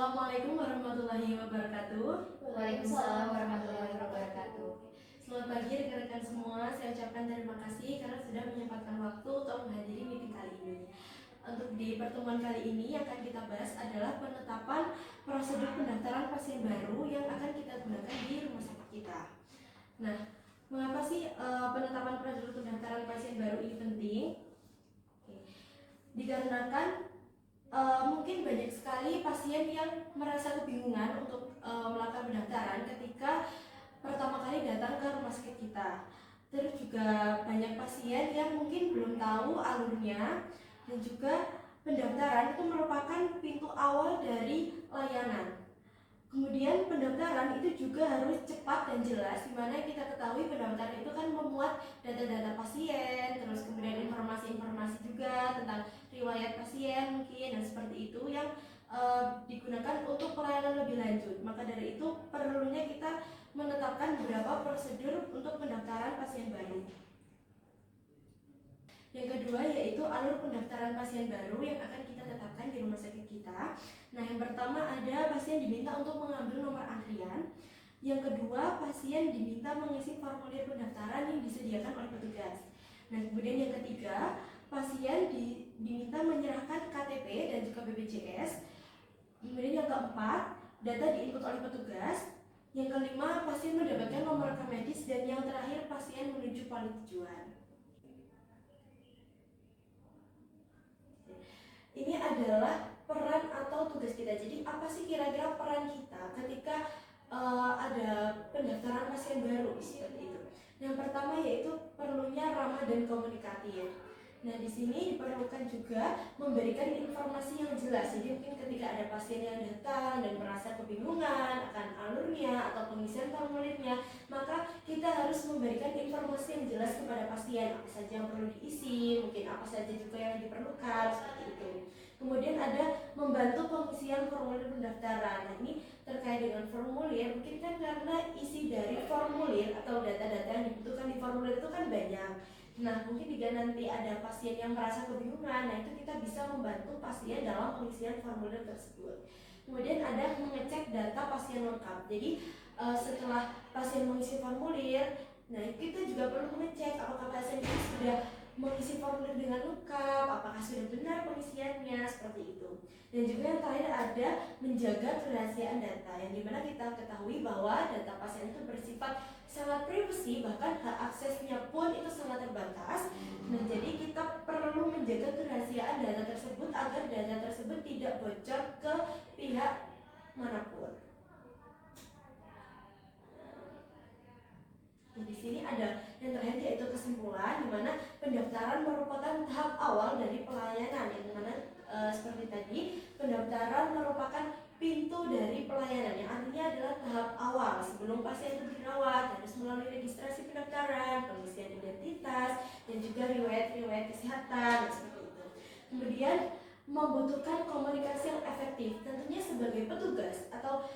Assalamualaikum warahmatullahi wabarakatuh. Waalaikumsalam warahmatullahi wabarakatuh. Selamat pagi rekan-rekan semua. Saya ucapkan terima kasih karena sudah menyempatkan waktu untuk menghadiri meeting kali ini. Untuk di pertemuan kali ini yang akan kita bahas adalah penetapan prosedur pendaftaran pasien baru yang akan kita gunakan di rumah sakit kita. Nah, mengapa sih penetapan prosedur pendaftaran pasien baru ini penting? Dikarenakan mungkin banyak sekali pasien yang merasa kebingungan untuk melakukan pendaftaran ketika pertama kali datang ke rumah sakit kita. Terus juga banyak pasien yang mungkin belum tahu alurnya, dan juga pendaftaran itu merupakan pintu awal dari layanan. Kemudian pendaftaran itu juga harus cepat dan jelas, dimana kita ketahui pendaftaran itu kan memuat data-data pasien, terus kemudian informasi-informasi juga tentang riwayat pasien mungkin, dan seperti itu yang digunakan untuk pelayanan lebih lanjut. Maka dari itu perlunya kita menetapkan beberapa prosedur untuk pendaftaran pasien baru. Yang kedua yaitu alur pendaftaran pasien baru yang akan kita tetapkan di rumah sakit kita. Nah, yang pertama ada pasien diminta untuk mengambil nomor antrian. Yang kedua, pasien diminta mengisi formulir pendaftaran yang disediakan oleh petugas. Nah, kemudian yang ketiga, pasien diminta menyerahkan KTP dan juga BPJS. Kemudian yang keempat, data diinput oleh petugas. Yang kelima, pasien mendapatkan nomor rekam medis, dan yang terakhir pasien menuju pola tujuan. Ini adalah peran atau tugas kita. Jadi apa sih kira-kira peran kita ketika ada pendaftaran pasien baru seperti itu? Yang pertama yaitu perlunya ramah dan komunikatif. Nah, di sini diperlukan juga memberikan informasi yang jelas. Jadi mungkin ketika ada pasien yang datang dan merasa kebingungan akan alurnya atau pengisian formulirnya, maka kita harus memberikan informasi yang jelas kepada pasien, apa saja yang perlu diisi, mungkin apa saja juga yang diperlukan, seperti itu. Kemudian ada membantu pengisian formulir pendaftaran. Nah, ini terkait dengan formulir, mungkin kan karena isi dari formulir atau data-data yang dibutuhkan di formulir itu kan banyak. Nah, mungkin jika nanti ada pasien yang merasa kebingungan, nah itu kita bisa membantu pasien dalam pengisian formulir tersebut. Kemudian ada mengecek data pasien lengkap. Jadi setelah pasien mengisi formulir, nah kita juga perlu mengecek apakah pasien ini sudah mengisi formulir dengan lengkap, apakah sudah benar pengisiannya, seperti itu. Dan juga yang terakhir ada menjaga kerahasiaan data, yang dimana kita ketahui bahwa data pasien itu bersifat sangat privasi, bahkan hak aksesnya pun itu sangat terbatas. Nah, jadi kita perlu menjaga kerahasiaan data tersebut agar data tersebut tidak bocor ke pihak manapun. Nah, di sini ada yang terakhir yaitu kesimpulan, di mana pendaftaran merupakan tahap awal dari pelayanan, yang mana seperti tadi pendaftaran merupakan pintu dari pelayanan, yang artinya adalah tahap awal sebelum pasien itu dirawat, harus melalui registrasi pendaftaran, pengisian identitas, dan juga riwayat kesehatan, seperti itu. Kemudian membutuhkan komunikasi yang efektif, tentunya sebagai petugas atau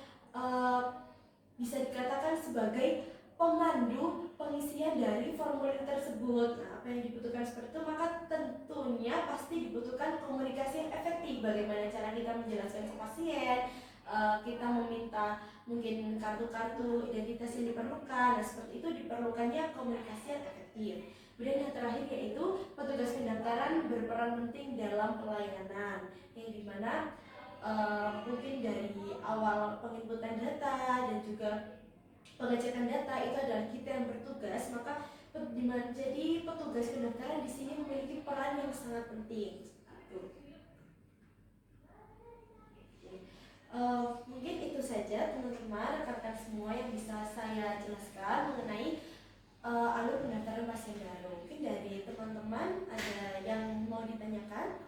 bisa dikatakan sebagai pemandu pengisian dari formulir tersebut. Nah, apa yang dibutuhkan seperti itu, maka tentunya pasti dibutuhkan komunikasi yang efektif. Bagaimana cara kita menjelaskan ke pasien, kita meminta mungkin kartu-kartu identitas yang diperlukan. Nah, seperti itu diperlukannya komunikasi yang efektif. Kemudian yang terakhir yaitu petugas pendaftaran berperan penting dalam pelayanan, yang dimana mungkin dari awal penginputan data dan juga pengecekan data itu adalah kita yang bertugas, maka jadi petugas pendaftaran di sini memiliki peran yang sangat penting. Mungkin itu saja teman-teman, rekan-rekan semua yang bisa saya jelaskan mengenai alur pendaftaran pasien baru. Mungkin dari teman-teman ada yang mau ditanyakan?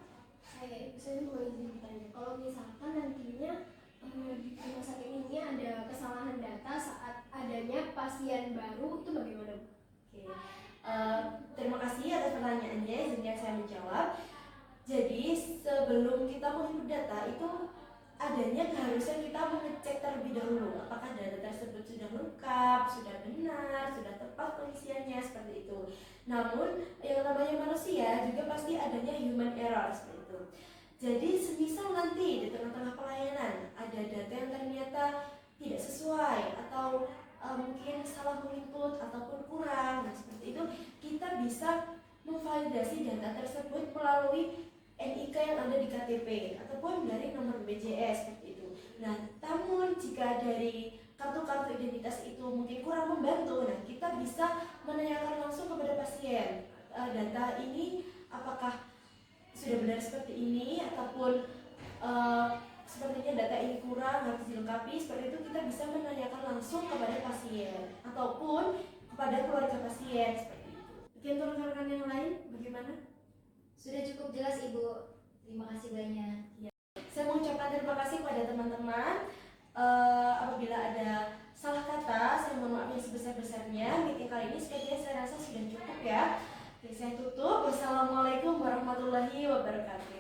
Saya mau izin bertanya, kalau misalkan nantinya di rumah sakit ini ada kesalahan data saat adanya pasien baru, itu bagaimana? Oke. Terima kasih atas pertanyaannya, izinkan saya menjawab. Jadi sebelum kita menginput data itu adanya keharusan kita mengecek terlebih dahulu apakah data tersebut sudah lengkap, sudah benar, sudah tepat pengisiannya, seperti itu. Namun yang namanya manusia juga pasti adanya human error, seperti itu. Jadi semisal nanti di tengah-tengah pelayanan ada data yang ternyata tidak sesuai atau mungkin salah menginput ataupun kurang, nah seperti itu kita bisa memvalidasi data tersebut melalui NIK yang ada di KTP ataupun dari nomor BPJS seperti itu. Nah, namun jika dari kartu-kartu identitas itu mungkin kurang membantu, nah kita bisa menanyakan langsung kepada pasien data ini apakah sudah benar seperti ini ataupun sepertinya data ini kurang harus dilengkapi. Seperti itu kita bisa menanyakan langsung kepada pasien ataupun kepada keluarga pasien seperti itu. Mungkin untuk rekan-rekan yang lain bagaimana? Sudah cukup jelas Ibu. Terima kasih banyak. Ya. Saya mengucapkan terima kasih kepada teman-teman. Apabila ada salah kata, saya mohon maaf yang sebesar-besarnya. Meeting kali ini sepertinya saya rasa sudah cukup ya. Oke, saya tutup. Wassalamualaikum warahmatullahi wabarakatuh.